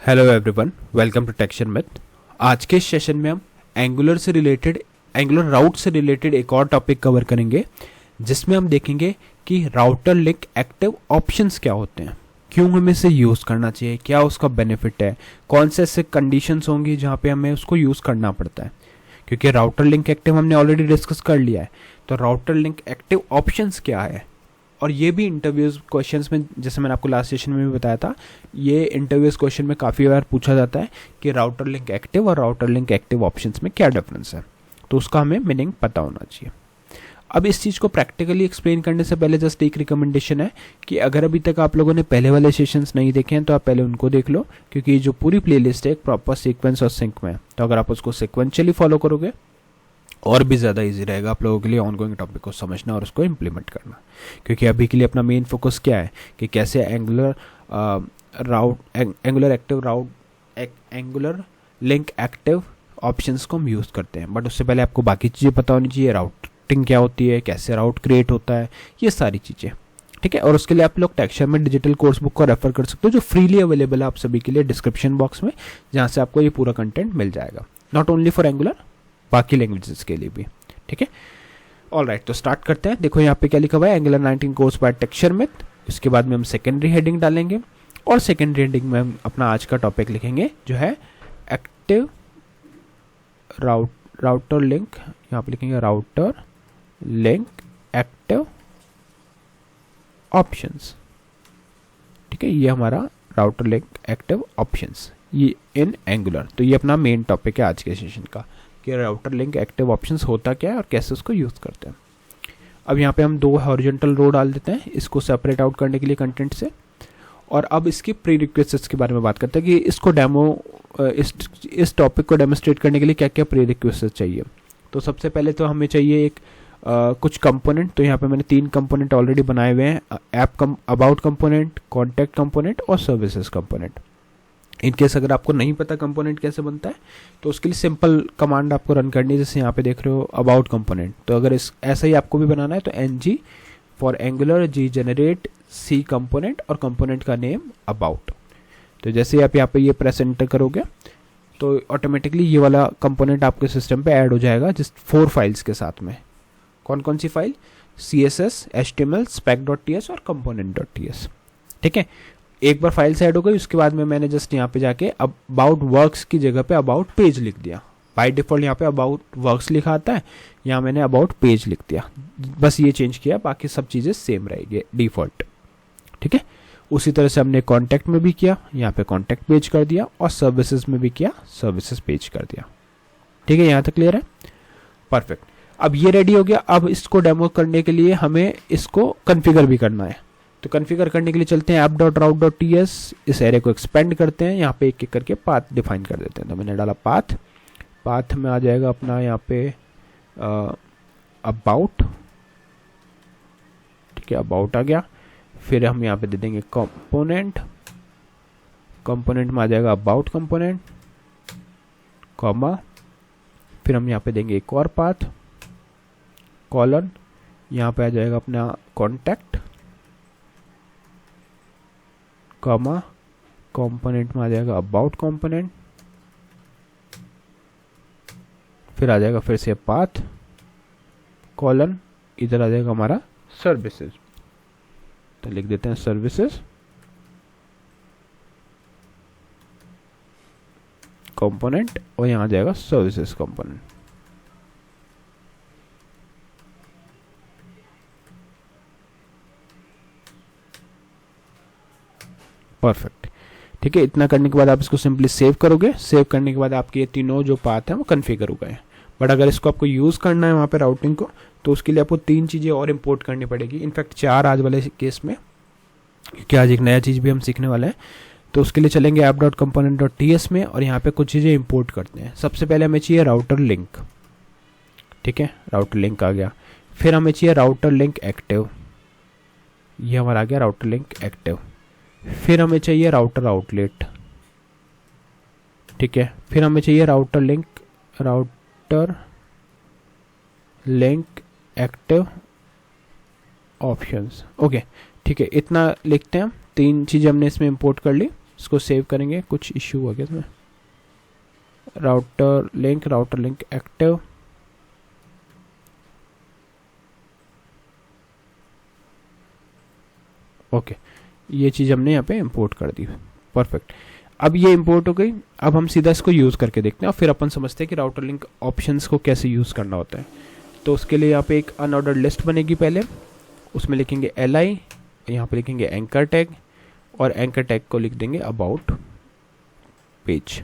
Hello everyone, welcome to texture math. आज के इस सेशन में हम एंगुलर राउट से रिलेटेड एक और टॉपिक कवर करेंगे, जिसमें हम देखेंगे कि राउटर लिंक एक्टिव ऑप्शंस क्या होते हैं, क्यों हमें इसे यूज़ करना चाहिए, क्या उसका बेनिफिट है, कौन से ऐसे कंडीशंस होंगी जहाँ पे हमें उसको यूज़ करना पड़ता है। क्योंकि राउटर लिंक एक्टिव हमने ऑलरेडी डिस्कस कर लिया है, तो राउटर लिंक एक्टिव ऑप्शंस क्या है। और ये भी इंटरव्यूज क्वेश्चंस में, जैसे मैंने आपको लास्ट सेशन में भी बताया था, ये इंटरव्यूज क्वेश्चन में काफ़ी बार पूछा जाता है कि राउटर लिंक एक्टिव और राउटर लिंक एक्टिव ऑप्शंस में क्या डिफरेंस है, तो उसका हमें मीनिंग पता होना चाहिए। अब इस चीज़ को प्रैक्टिकली एक्सप्लेन करने से पहले जस्ट एक रिकमेंडेशन है कि अगर अभी तक आप लोगों ने पहले वाले सेशंस नहीं देखे हैं तो आप पहले उनको देख लो, क्योंकि जो पूरी प्लेलिस्ट है एक प्रॉपर सीक्वेंस और सिंक में है। तो अगर आप उसको सिक्वेंशियली फॉलो करोगे और भी ज़्यादा इजी रहेगा आप लोगों के लिए ऑनगोइंग टॉपिक को समझना और उसको इम्प्लीमेंट करना। क्योंकि अभी के लिए अपना मेन फोकस क्या है कि कैसे एंगुलर लिंक एक्टिव ऑप्शंस को हम यूज़ करते हैं। बट उससे पहले आपको बाकी चीज़ें पता होनी चाहिए, राउटिंग क्या होती है, कैसे राउट क्रिएट होता है, ये सारी चीज़ें। ठीक है, और उसके लिए आप लोग टेक्सचर में डिजिटल कोर्स बुक को रेफर कर सकते हो, जो फ्रीली अवेलेबल है आप सभी के लिए डिस्क्रिप्शन बॉक्स में, जहाँ से आपको ये पूरा कंटेंट मिल जाएगा, नॉट ओनली फॉर एंगुलर, बाकी लैंग्वेजेस के लिए भी। ठीक है, ऑल राइट, तो स्टार्ट करते हैं। देखो यहाँ पे क्या लिखा हुआ है, Angular 19 course by texture math. इसके बाद में हम सेकेंडरी हेडिंग डालेंगे और सेकेंडरी हेडिंग में हम अपना आज का टॉपिक लिखेंगे जो है एक्टिव राउटर लिंक। यहाँ पे लिखेंगे राउटर लिंक एक्टिव ऑप्शंस। ठीक है, ये हमारा राउटर लिंक एक्टिव ऑप्शंस ये इन एंगुलर। तो ये अपना मेन टॉपिक है आज के सेशन का कि राउटर लिंक एक्टिव ऑप्शंस होता क्या है और कैसे उसको यूज़ करते हैं। अब यहाँ पे हम दो हॉरिजॉन्टल रो डाल देते हैं इसको सेपरेट आउट करने के लिए कंटेंट से। और अब इसकी प्री रिक्वेस्ट्स के बारे में बात करते हैं कि इसको इस टॉपिक को डेमोस्ट्रेट करने के लिए क्या क्या प्री रिक्वेस्ट चाहिए। तो सबसे पहले तो हमें चाहिए एक कुछ कंपोनेंट। तो यहाँ पे मैंने 3 कंपोनेंट ऑलरेडी बनाए हुए हैं, अबाउट कंपोनेंट, कॉन्टैक्ट कंपोनेंट और सर्विसेज कंपोनेंट। इनकेस अगर आपको नहीं पता कंपोनेंट कैसे बनता है तो उसके लिए सिंपल कमांड आपको रन करनी है, जैसे यहाँ पे देख रहे हो अबाउट कंपोनेंट। तो अगर ऐसा ही आपको भी बनाना है तो ng for Angular g generate c component और कंपोनेंट का नेम अबाउट। तो जैसे आप यहाँ पे ये प्रेस एंटर करोगे तो ऑटोमेटिकली ये वाला कंपोनेंट आपके सिस्टम पे ऐड हो जाएगा, जिस 4 फाइल्स के साथ में। कौन कौन सी फाइल? CSS, HTML, spec.ts और component.ts। ठीक है, एक बार फाइल से ऐड हो गई, उसके बाद में मैंने जस्ट यहाँ पे जाके अबाउट वर्क्स की जगह पे अबाउट पेज लिख दिया। बाय डिफॉल्ट यहाँ पे अबाउट वर्क्स लिखा आता है, यहाँ मैंने अबाउट पेज लिख दिया, बस ये चेंज किया, बाकी सब चीज़ें सेम रहेगी डिफॉल्ट। ठीक है, उसी तरह से हमने कॉन्टैक्ट में भी किया, यहाँ पे कॉन्टैक्ट पेज कर दिया, और सर्विसेज में भी किया, सर्विसेज पेज कर दिया। ठीक है, यहाँ तक क्लियर है? परफेक्ट। अब ये रेडी हो गया। अब इसको डेमो करने के लिए हमें इसको कन्फिगर भी करना है। तो कॉन्फ़िगर करने के लिए चलते हैं app.route.ts, इस एरे को एक्सपेंड करते हैं, यहाँ पे एक एक करके पाथ डिफाइन कर देते हैं। तो मैंने डाला पाथ में आ जाएगा अपना यहाँ पे अबाउट। ठीक है, अबाउट आ गया। फिर हम यहाँ पे दे देंगे कंपोनेंट में आ जाएगा अबाउट कंपोनेंट, कॉमा, फिर हम यहाँ पे देंगे एक और पाथ, कॉलन, यहाँ पे आ जाएगा अपना कॉन्टैक्ट, कॉमा, कंपोनेंट में आ जाएगा अबाउट कंपोनेंट, फिर आ जाएगा फिर से पाथ, कॉलन, इधर आ जाएगा हमारा सर्विसेज। तो लिख देते हैं सर्विसेज कंपोनेंट, और यहाँ आ जाएगा सर्विसेज कंपोनेंट। परफेक्ट। ठीक है, इतना करने के बाद आप इसको सिंपली सेव करोगे। सेव करने के बाद आपके ये तीनों जो पाथ हैं वो कन्फिगर हो गए। बट अगर इसको आपको यूज़ करना है वहाँ पे राउटिंग को, तो उसके लिए आपको 3 चीज़ें और इंपोर्ट करनी पड़ेगी, इनफैक्ट 4 आज वाले केस में, क्योंकि आज एक नया चीज़ भी हम सीखने वाले हैं। तो उसके लिए चलेंगे app.component.ts में और यहाँ पे कुछ चीज़ें इंपोर्ट करते हैं। सबसे पहले हमें चाहिए राउटर लिंक। ठीक है, राउटर लिंक आ गया। फिर हमें चाहिए राउटर लिंक एक्टिव, ये हमारा आ गया राउटर लिंक एक्टिव। फिर हमें चाहिए राउटर आउटलेट। ठीक है, फिर हमें चाहिए router link active options. Okay, ठीक है, इतना लिखते हैं हम। 3 चीज़ें हमने इसमें इंपोर्ट कर ली। इसको सेव करेंगे, कुछ इश्यू हो गया इसमें। राउटर लिंक एक्टिव, ओके, ये चीज़ हमने यहाँ पे इंपोर्ट कर दी, परफेक्ट। अब ये इंपोर्ट हो गई, अब हम सीधा इसको यूज़ करके देखते हैं और फिर अपन समझते हैं कि राउटर लिंक ऑप्शंस को कैसे यूज़ करना होता है। तो उसके लिए यहाँ पे एक अनऑर्डर्ड लिस्ट बनेगी पहले, उसमें लिखेंगे li, यहाँ पे लिखेंगे एंकर टैग, और एंकर टैग को लिख देंगे अबाउट पेज,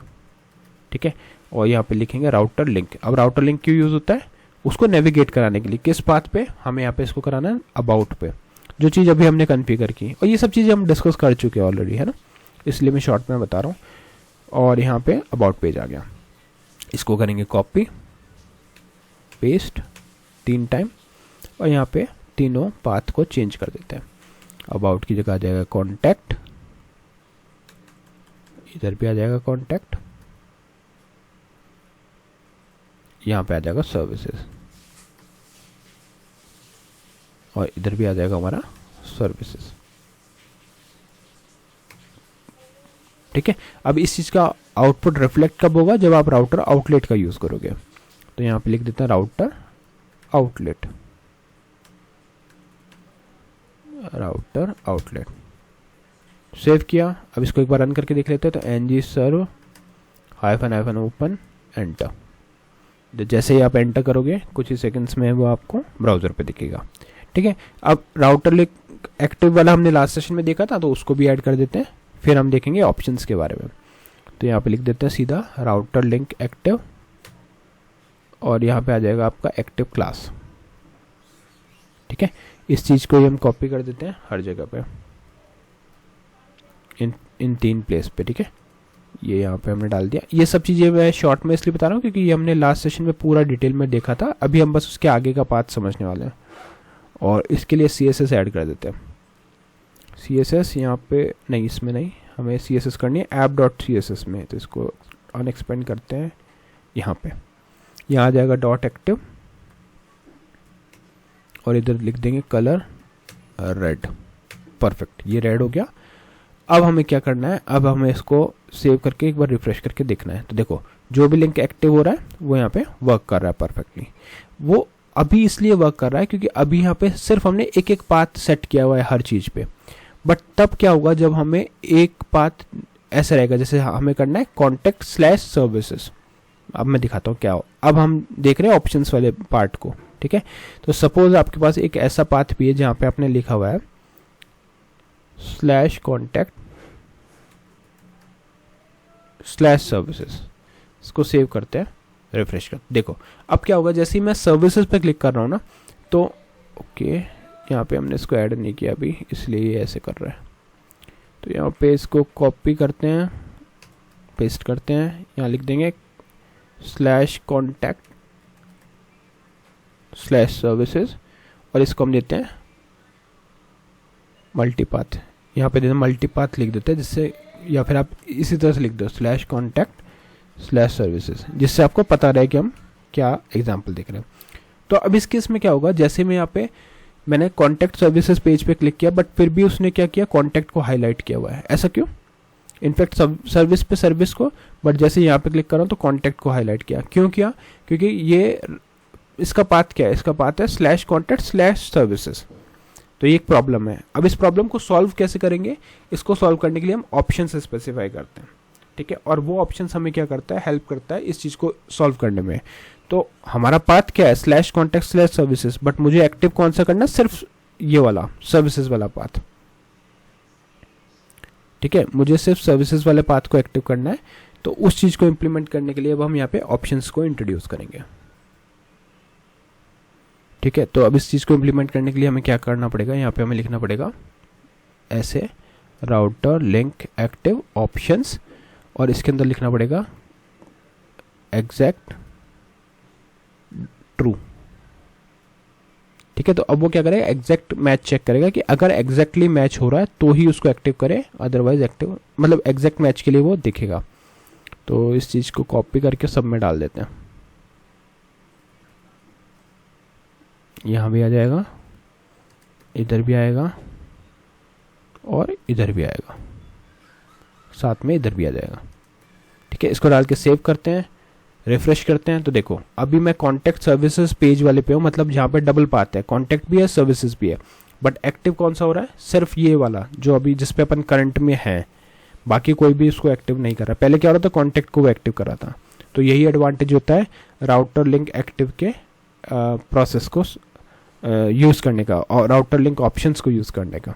ठीक है। और यहाँ पे लिखेंगे राउटर लिंक। अब राउटर लिंक क्यों यूज़ होता है? उसको नेविगेट कराने के लिए। किस पाथ पे? हमें यहाँ पे इसको कराना है अबाउट पे, जो चीज़ अभी हमने कॉन्फ़िगर की, और ये सब चीज़ें हम डिस्कस कर चुके हैं ऑलरेडी, है ना, इसलिए मैं शॉर्ट में बता रहा हूँ। और यहाँ पे अबाउट पेज आ गया, इसको करेंगे कॉपी पेस्ट 3 टाइम, और यहाँ पे तीनों पाथ को चेंज कर देते हैं। अबाउट की जगह आ जाएगा कॉन्टैक्ट, इधर भी आ जाएगा कॉन्टैक्ट, यहाँ पे आ जाएगा सर्विसेज, और इधर भी आ जाएगा हमारा सर्विसेज, ठीक है। अब इस चीज़ का आउटपुट रिफ्लेक्ट कब होगा? जब आप राउटर आउटलेट का यूज़ करोगे। तो यहाँ पे लिख देते हैं router outlet, router outlet, save किया। अब इसको एक बार रन करके देख लेते हैं। तो ng सर्व --- ओपन एंटर, जैसे ही आप एंटर करोगे कुछ ही सेकंड्स में वो आपको ब्राउज़र पे दिखेगा, ठीक है। अब राउटर लिंक एक्टिव वाला हमने लास्ट सेशन में देखा था, तो उसको भी ऐड कर देते हैं, फिर हम देखेंगे ऑप्शंस के बारे में। तो यहाँ पे लिख देते हैं सीधा राउटर लिंक एक्टिव, और यहाँ पे आ जाएगा आपका एक्टिव क्लास, ठीक है। इस चीज़ को हम कॉपी कर देते हैं हर जगह पे, इन 3 प्लेस पे, ठीक है। ये यहाँ पे हमने डाल दिया। ये सब चीज़ें मैं शॉर्ट में इसलिए बता रहा हूँ क्योंकि ये हमने लास्ट सेशन में पूरा डिटेल में देखा था, अभी हम बस उसके आगे का पाथ समझने वाले हैं। और इसके लिए CSS ऐड कर देते हैं। CSS यहाँ पे नहीं, इसमें नहीं, हमें CSS करनी है app.css में। तो इसको अनएक्सपेंड करते हैं यहाँ पे, यहाँ आ जाएगा डॉट एक्टिव, और इधर लिख देंगे कलर रेड, परफेक्ट, ये रेड हो गया। अब हमें क्या करना है? अब हमें इसको सेव करके एक बार रिफ्रेश करके देखना है। तो देखो जो भी लिंक एक्टिव हो रहा है वो यहाँ पे वर्क कर रहा है परफेक्टली। वो अभी इसलिए वर्क कर रहा है क्योंकि अभी यहाँ पे सिर्फ हमने एक एक पाथ सेट किया हुआ है हर चीज़ पे। बट तब क्या होगा जब हमें एक पाथ ऐसा रहेगा, जैसे हमें करना है contact/services। अब मैं दिखाता हूँ क्या हो। अब हम देख रहे हैं ऑप्शंस वाले पार्ट को, ठीक है। तो सपोज आपके पास एक ऐसा पाथ भी है जहाँ पे आपने लिखा हुआ है /contact/services। इसको सेव करते हैं, रिफ्रेश कर, देखो अब क्या होगा। जैसे ही मैं सर्विसेज पे क्लिक कर रहा हूँ ना, तो ओके, यहाँ पे हमने इसको ऐड नहीं किया अभी, इसलिए ये ऐसे कर रहा है। तो यहाँ पे इसको कॉपी करते हैं, पेस्ट करते हैं, यहाँ लिख देंगे /contact/services, और इसको हम देते हैं मल्टीपाथ। यहाँ पे देते हैं मल्टीपाथ लिख देते हैं, जिससे, या फिर आप इसी तरह से लिख दो /contact/services, जिससे आपको पता रहे कि हम क्या एग्जाम्पल देख रहे हैं। तो अब इस केस में क्या होगा, जैसे मैं यहाँ पे मैंने कॉन्टैक्ट सर्विसेज पेज पे क्लिक किया, बट फिर भी उसने क्या किया, कॉन्टैक्ट को हाईलाइट किया हुआ है। ऐसा क्यों? इनफैक्ट सर्विस पे सर्विस को, बट जैसे यहाँ पे क्लिक कर रहा हूँ तो कॉन्टैक्ट को हाईलाइट किया। क्यों किया? क्योंकि ये इसका पाथ क्या है, इसका पाथ है /contact/services। तो ये एक प्रॉब्लम है। अब इस प्रॉब्लम को सॉल्व कैसे करेंगे? इसको सॉल्व करने के लिए हम ऑप्शन से स्पेसिफाई करते हैं, ठीक है। और वो ऑप्शन हमें क्या करता है, हेल्प करता है इस चीज़ को सॉल्व करने में। तो हमारा पाथ क्या है, /contact/services, बट मुझे एक्टिव कौन सा करना है, सिर्फ ये वाला सर्विसेज वाला पाथ, ठीक है। मुझे सिर्फ सर्विसेज वाले पाथ को एक्टिव करना है। तो उस चीज़ को इम्प्लीमेंट करने के लिए अब हम यहाँ पे ऑप्शंस को इंट्रोड्यूस करेंगे, ठीक है। तो अब इस चीज़ को इम्प्लीमेंट करने के लिए हमें क्या करना पड़ेगा, यहाँ पे हमें लिखना पड़ेगा ऐसे राउटर लिंक एक्टिव ऑप्शंस, और इसके अंदर लिखना पड़ेगा एग्जैक्ट ट्रू, ठीक है। तो अब वो क्या करेगा, एग्जैक्ट मैच चेक करेगा कि अगर एग्जैक्टली मैच हो रहा है तो ही उसको एक्टिव करे, अदरवाइज एक्टिव, मतलब एग्जैक्ट मैच के लिए वो दिखेगा। तो इस चीज़ को कॉपी करके सब में डाल देते हैं, यहाँ भी आ जाएगा, इधर भी आएगा, और इधर भी आएगा। साथ में इधर भी आ जाएगा। ठीक है, इसको डाल के सेव करते हैं, रिफ्रेश करते हैं। तो देखो अभी मैं कॉन्टैक्ट सर्विसेज पेज वाले पे हूँ, मतलब जहाँ पे डबल पाथ है, कॉन्टैक्ट भी है सर्विसेज भी है, बट एक्टिव कौन सा हो रहा है, सिर्फ ये वाला जो अभी जिस पे अपन करंट में है, बाकी कोई भी इसको एक्टिव नहीं कर रहा। पहले क्या हो रहा था, कॉन्टैक्ट को वो एक्टिव कर रहा था। तो यही एडवांटेज होता है राउटर लिंक एक्टिव के प्रोसेस को यूज़ करने का और राउटर लिंक ऑप्शंस को यूज़ करने का।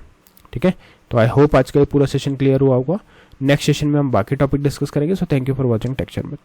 ठीक है, तो आई होप आज का ये पूरा सेशन क्लियर हुआ होगा। नेक्स्ट सेशन में हम बाकी टॉपिक डिस्कस करेंगे। So thank you for watching tech Sharma.